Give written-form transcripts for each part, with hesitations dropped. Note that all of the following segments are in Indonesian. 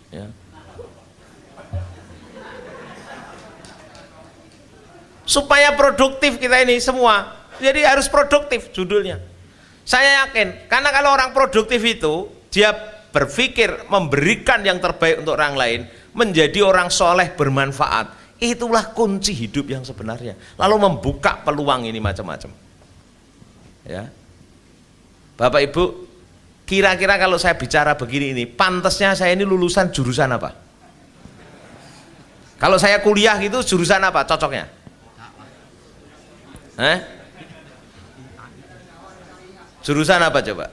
Ya. Supaya produktif kita ini semua, jadi harus produktif judulnya. Saya yakin, karena kalau orang produktif itu dia berpikir memberikan yang terbaik untuk orang lain, menjadi orang soleh bermanfaat, itulah kunci hidup yang sebenarnya. Lalu membuka peluang ini macam-macam. Ya, Bapak Ibu, kira-kira kalau saya bicara begini ini, pantasnya saya ini lulusan jurusan apa? Kalau saya kuliah gitu jurusan apa cocoknya? Jurusan apa coba?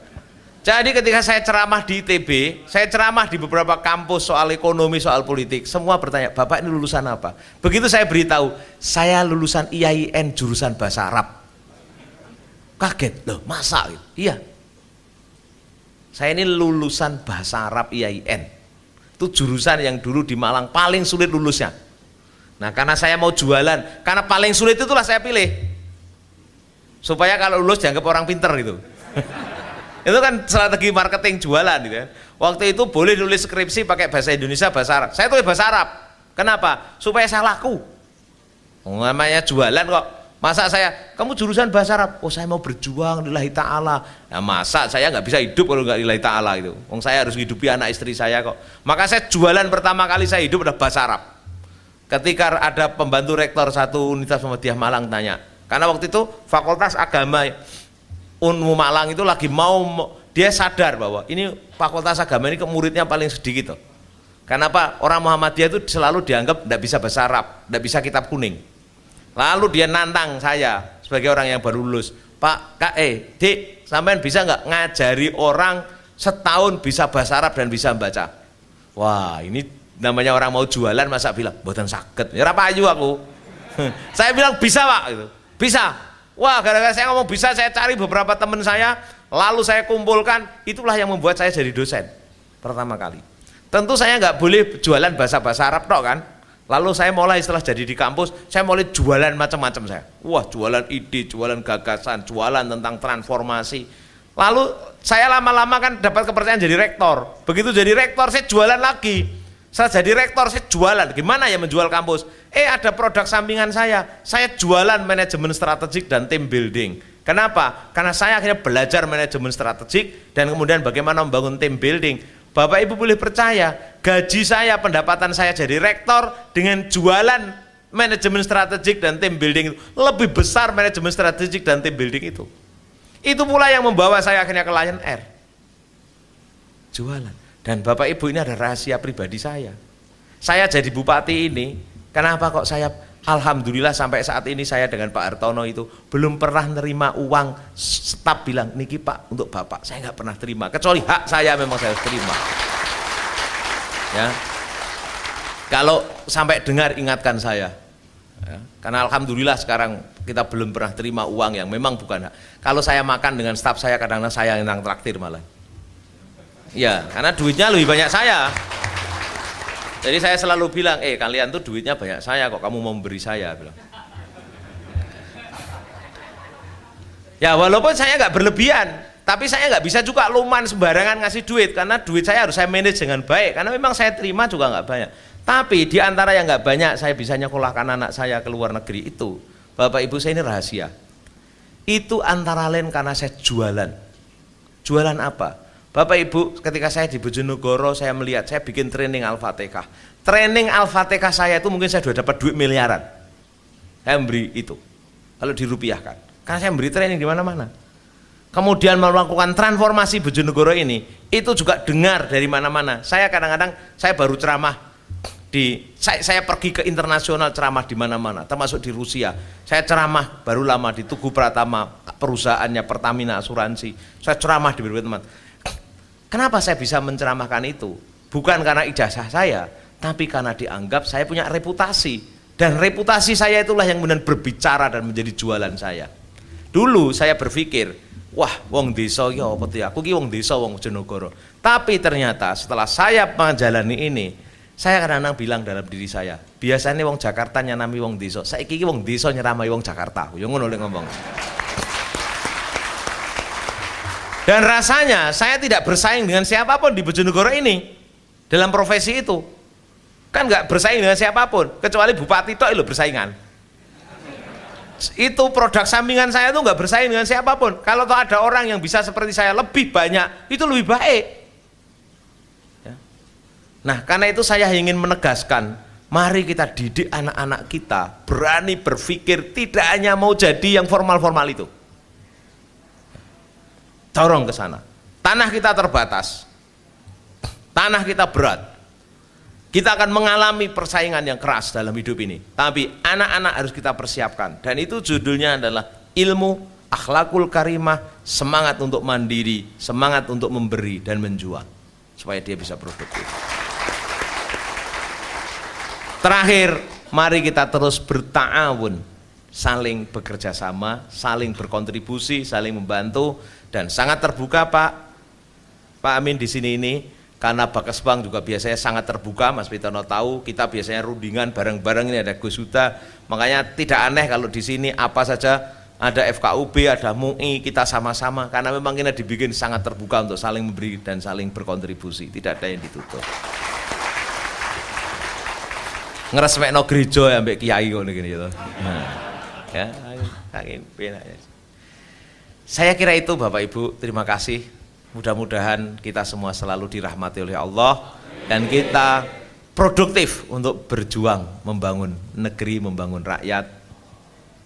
Jadi ketika saya ceramah di ITB, saya ceramah di beberapa kampus soal ekonomi, soal politik, semua bertanya, Bapak ini lulusan apa? Begitu saya beritahu, saya lulusan IAIN jurusan bahasa Arab. Kaget, loh masa? Iya, saya ini lulusan bahasa Arab IAIN. Itu jurusan yang dulu di Malang paling sulit lulusnya. Nah karena saya mau jualan, karena paling sulit itulah saya pilih. Supaya kalau lulus dianggap orang pinter gitu. Itu kan strategi marketing jualan gitu kan. Waktu itu boleh nulis skripsi pakai bahasa Indonesia, bahasa Arab. Saya tulis bahasa Arab. Kenapa? Supaya saya laku. Namanya jualan kok. Masa saya, kamu jurusan bahasa Arab? Oh saya mau berjuang lillahi ta'ala. Nah, masa saya nggak bisa hidup kalau nggak lillahi ta'ala gitu. Saya harus hidupi anak istri saya kok. Maka saya jualan pertama kali saya hidup adalah bahasa Arab. Ketika ada pembantu rektor satu Universitas Muhammadiyah Malang tanya, karena waktu itu Fakultas Agama Unmu Malang itu lagi dia sadar bahwa ini Fakultas Agama ini muridnya paling sedikit. Kenapa? Orang Muhammadiyah itu selalu dianggap tidak bisa bahasa Arab, tidak bisa kitab kuning. Lalu dia nantang saya sebagai orang yang baru lulus, Pak, Dik, sampean bisa nggak ngajari orang setahun bisa bahasa Arab dan bisa membaca? Wah, ini namanya orang mau jualan masa bilang, mboten saged. Ya ora payu aku. Saya bilang bisa, Pak, gitu. Bisa. Wah, gara-gara saya ngomong bisa, saya cari beberapa teman saya, lalu saya kumpulkan, itulah yang membuat saya jadi dosen pertama kali. Tentu saya nggak boleh jualan bahasa-bahasa Arab tok kan. Lalu saya mulai setelah jadi di kampus, saya mulai jualan macam-macam saya. Wah, jualan ide, jualan gagasan, jualan tentang transformasi. Lalu saya lama-lama kan dapat kepercayaan jadi rektor. Begitu jadi rektor, saya jualan lagi. Saya jadi rektor, saya jualan. Gimana ya menjual kampus? Ada produk sampingan saya jualan manajemen strategik dan team building. Kenapa? Karena saya akhirnya belajar manajemen strategik dan kemudian bagaimana membangun team building. Bapak Ibu boleh percaya, gaji saya, pendapatan saya jadi rektor dengan jualan manajemen strategik dan team building itu lebih besar manajemen strategik dan team building itu. Itu pula yang membawa saya akhirnya ke Lion Air. Jualan. Dan Bapak Ibu, ini ada rahasia pribadi saya. Saya jadi bupati ini, kenapa kok saya alhamdulillah sampai saat ini saya dengan Pak Hartono itu belum pernah nerima uang staf bilang, niki Pak untuk Bapak. Saya nggak pernah terima, kecuali hak saya memang saya harus terima. Ya. Kalau sampai dengar ingatkan saya. Ya. Karena alhamdulillah sekarang kita belum pernah terima uang yang memang bukan hak. Kalau saya makan dengan staf saya kadang-kadang saya yang traktir malah. Ya, karena duitnya lebih banyak saya. Jadi saya selalu bilang, kalian tuh duitnya banyak saya kok, kamu mau memberi saya, bilang. Ya walaupun saya nggak berlebihan, tapi saya nggak bisa juga luman sembarangan ngasih duit, karena duit saya harus saya manage dengan baik, karena memang saya terima juga nggak banyak. Tapi di antara yang nggak banyak, saya bisa nyekolahkan anak saya ke luar negeri itu, Bapak Ibu, saya ini rahasia. Itu antara lain karena saya jualan. Jualan apa? Bapak Ibu, ketika saya di Bojonegoro, saya melihat, saya bikin training Al-Fatihah. Training Al-Fatihah saya itu mungkin saya sudah dapat duit miliaran. Saya memberi itu, kalau dirupiahkan. Karena saya memberi training di mana-mana. Kemudian melakukan transformasi Bojonegoro ini, itu juga dengar dari mana-mana. Saya kadang-kadang, saya baru ceramah, saya pergi ke internasional ceramah di mana-mana, termasuk di Rusia. Saya ceramah baru lama di Tugu Pratama, perusahaannya Pertamina Asuransi. Saya ceramah di berbagai tempat. Kenapa saya bisa menceramahkan itu? Bukan karena ijazah saya, tapi karena dianggap saya punya reputasi. Dan reputasi saya itulah yang kemudian berbicara dan menjadi jualan saya. Dulu saya berpikir, wah wong desa ya apa tuh, aku ki wong desa wong Bojonegoro. Tapi ternyata setelah saya menjalani ini, saya kadang-kadang bilang dalam diri saya, biasanya wong Jakarta nyanami wong desa, saiki ki wong desa nyeramai wong Jakarta. Yo ngono lek ngomong. Dan rasanya saya tidak bersaing dengan siapapun di Bojonegoro ini. dalam profesi itu kan nggak bersaing dengan siapapun kecuali bupati tok lo bersaingan. Itu produk sampingan saya tuh nggak bersaing dengan siapapun. Kalau toh ada orang yang bisa seperti saya lebih banyak, itu lebih baik ya. Nah karena itu saya ingin menegaskan, mari kita didik anak-anak kita berani berpikir, tidak hanya mau jadi yang formal-formal itu. Dorong ke sana. Tanah kita terbatas, tanah kita berat, kita akan mengalami persaingan yang keras dalam hidup ini, tapi anak-anak harus kita persiapkan, dan itu judulnya adalah ilmu, akhlakul karimah, semangat untuk mandiri, semangat untuk memberi dan menjual supaya dia bisa produktif. Terakhir, mari kita terus berta'awun, saling bekerja sama, saling berkontribusi, saling membantu, dan sangat terbuka Pak Amin di sini ini, karena Bakas Bank juga biasanya sangat terbuka. Mas Pitono tahu kita biasanya rundingan bareng-bareng, ini ada Gus Huda, makanya tidak aneh kalau di sini apa saja ada FKUB, ada MUI, kita sama-sama, karena memang kita dibikin sangat terbuka untuk saling memberi dan saling berkontribusi, tidak ada yang ditutup. Ngeresmekno gereja ya mbek kiai ngono gini gitu. Ya, saya kira itu Bapak Ibu, terima kasih. Mudah-mudahan kita semua selalu dirahmati oleh Allah dan kita produktif untuk berjuang membangun negeri, membangun rakyat,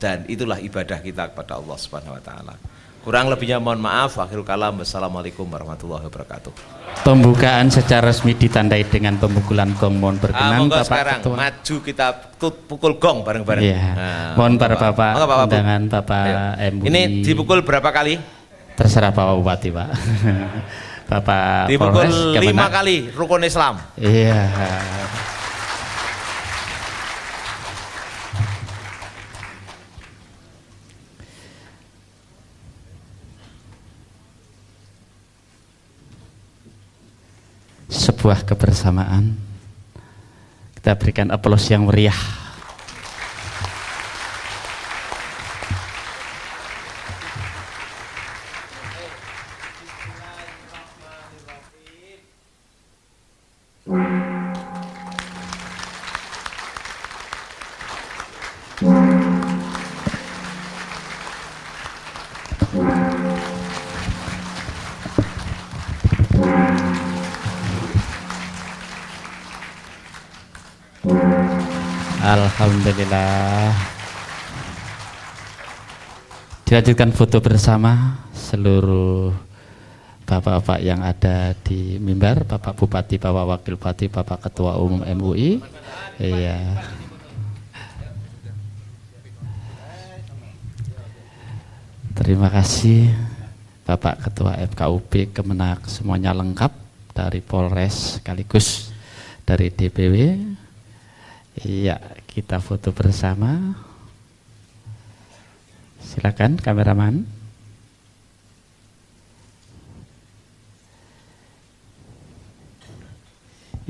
dan itulah ibadah kita kepada Allah Subhanahu wa taala. Kurang lebihnya mohon maaf. Akhirul kalam. Wassalamualaikum warahmatullahi wabarakatuh. Pembukaan secara resmi ditandai dengan pemukulan gong. Mohon berkenan Bapak sekarang Ketua. Maju kita pukul gong bareng-bareng. Iya. Mohon para Bapak, undangan Bapak MUI. Ini dipukul berapa kali? Terserah Bapak Bupati, Pak. Bapak dipukul Polres 5 kali rukun Islam. Iya. Sebuah kebersamaan, kita berikan aplaus yang meriah. Alhamdulillah. Dilanjutkan foto bersama seluruh bapak-bapak yang ada di mimbar, Bapak Bupati, Bapak Wakil Bupati, Bapak Ketua Umum MUI. Iya. Terima kasih Bapak Ketua FKUB, Kemenak, semuanya lengkap, dari Polres sekaligus dari DPW. Iya, kita foto bersama. Silakan kameraman.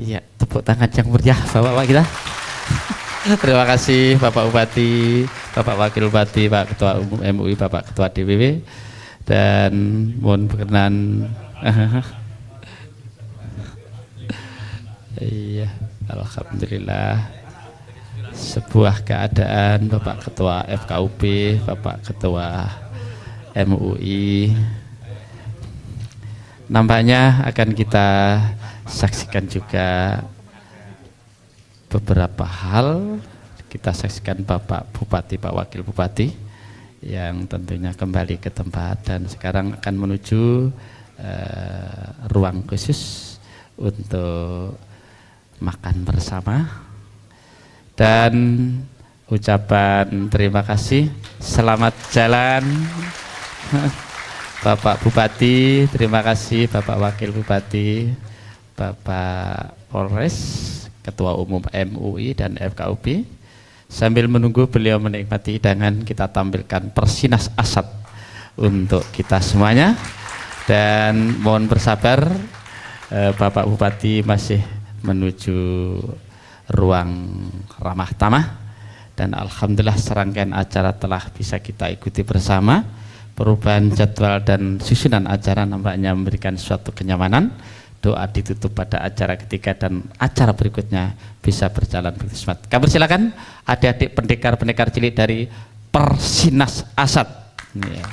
Iya, tepuk tangan yang meriah Bapak-bapak kita. Terima kasih Bapak Bupati, Bapak Wakil Bupati, Pak Ketua Umum MUI, Bapak Ketua DPW, dan mohon berkenan. Iya, alhamdulillah. Sebuah keadaan Bapak Ketua FKUB, Bapak Ketua MUI, nampaknya akan kita saksikan juga beberapa hal. Kita saksikan Bapak Bupati, Pak Wakil Bupati yang tentunya kembali ke tempat, dan sekarang akan menuju ruang khusus untuk makan bersama. Dan ucapan terima kasih, selamat jalan Bapak Bupati, terima kasih Bapak Wakil Bupati, Bapak Polres, Ketua Umum MUI dan FKUB. Sambil menunggu beliau menikmati hidangan, kita tampilkan Persinas Asad untuk kita semuanya. Dan mohon bersabar, Bapak Bupati masih menuju ruang ramah tamah, dan alhamdulillah serangkaian acara telah bisa kita ikuti bersama. Perubahan jadwal dan susunan acara nampaknya memberikan suatu kenyamanan, doa ditutup pada acara ketiga dan acara berikutnya bisa berjalan begitu semangat. Kami silakan adik-adik pendekar-pendekar cilik dari Persinas Asad. Ya.